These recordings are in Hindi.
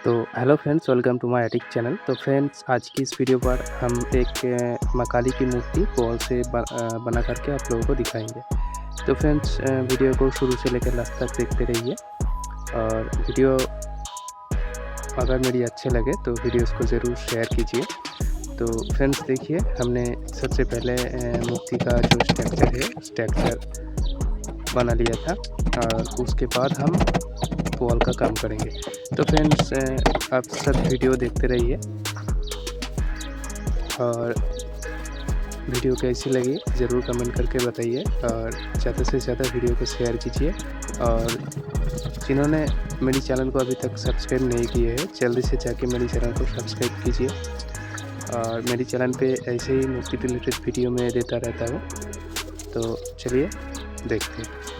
तो hello friends, welcome to my एटिक चैनल। तो फ्रेंड्स, आज की इस वीडियो पर हम एक मकाली की मूर्ति पोल से बना करके आप लोगों को दिखाएंगे। तो फ्रेंड्स, वीडियो को शुरू से लेकर लास्ट तक देखते रहिए और वीडियो अगर मेरी अच्छे लगे तो वीडियोस को ज़रूर शेयर कीजिए। तो फ्रेंड्स देखिए, हमने सबसे पहले मूर्ति का जो स्ट्रक्चर बना लिया था और उसके बाद हम पोल का काम करेंगे। तो फ्रेंड्स, आप सब वीडियो देखते रहिए और वीडियो कैसी लगी ज़रूर कमेंट करके बताइए और ज़्यादा से ज़्यादा वीडियो को शेयर कीजिए। और जिन्होंने मेरी चैनल को अभी तक सब्सक्राइब नहीं किए हैं, जल्दी से जाके मेरी चैनल को सब्सक्राइब कीजिए। और मेरी चैनल पे ऐसे ही मूर्ति रिलेटेड वीडियो में देता रहता हूँ। तो चलिए देखते हैं।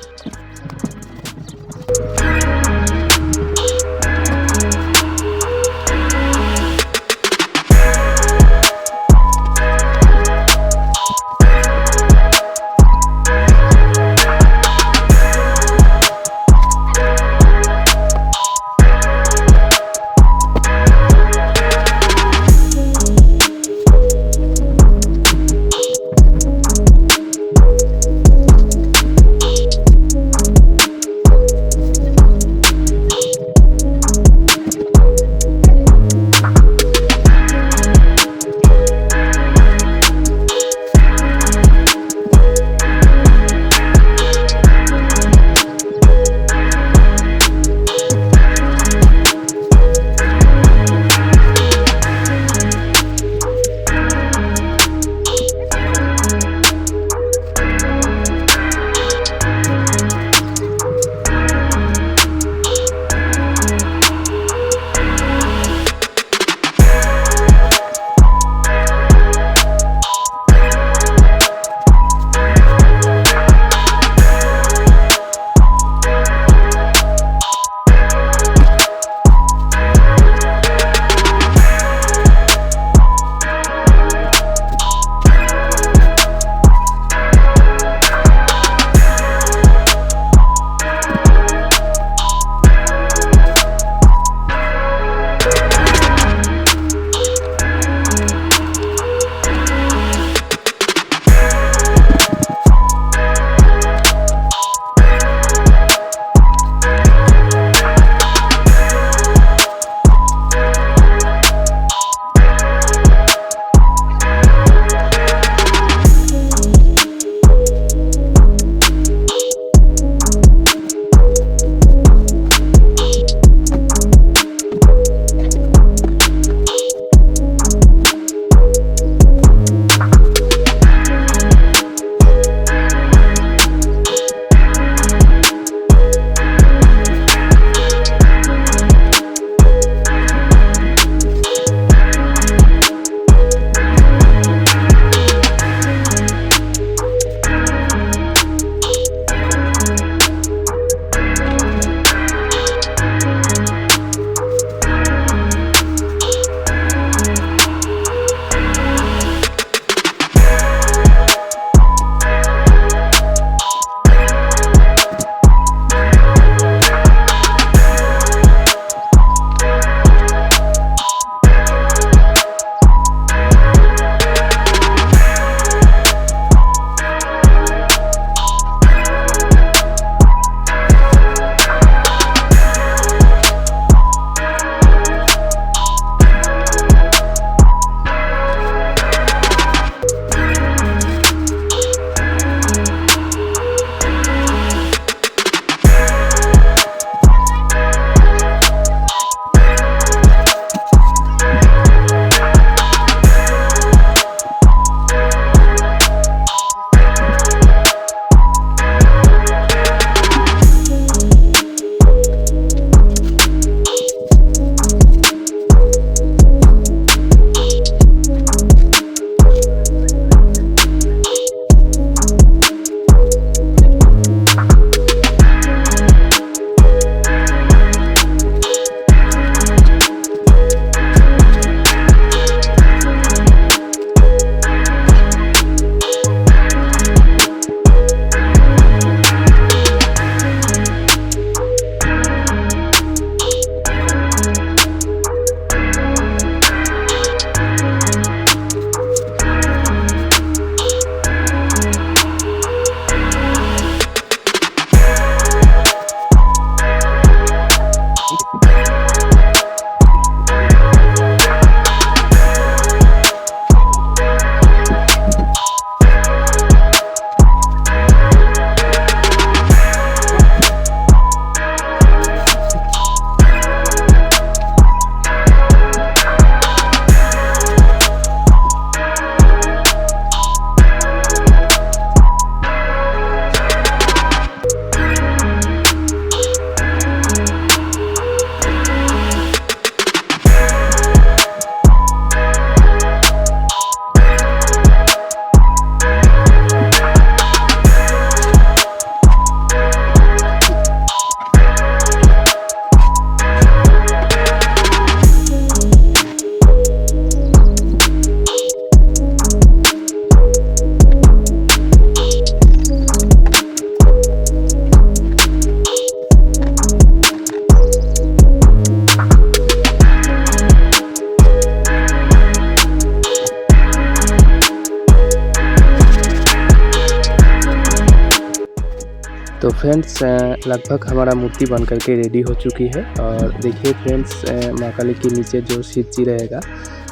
फ्रेंड्स लगभग हमारा मूर्ति बन करके रेडी हो चुकी है। और देखिए फ्रेंड्स, माँ काली के नीचे जो शिवजी रहेगा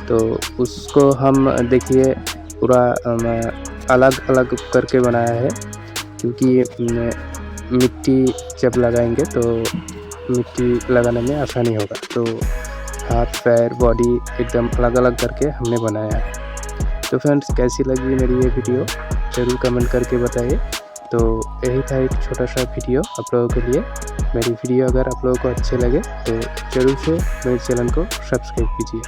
तो उसको हम देखिए पूरा अलग अलग करके बनाया है, क्योंकि मिट्टी जब लगाएंगे तो मिट्टी लगाने में आसानी होगा। तो हाथ पैर बॉडी एकदम अलग अलग करके हमने बनाया है। तो फ्रेंड्स, कैसी लगी मेरी ये वीडियो ज़रूर कमेंट करके बताइए। तो यही था एक छोटा सा वीडियो आप लोगों के लिए। मेरी वीडियो अगर आप लोगों को अच्छे लगे तो ज़रूर से मेरे चैनल को सब्सक्राइब कीजिए।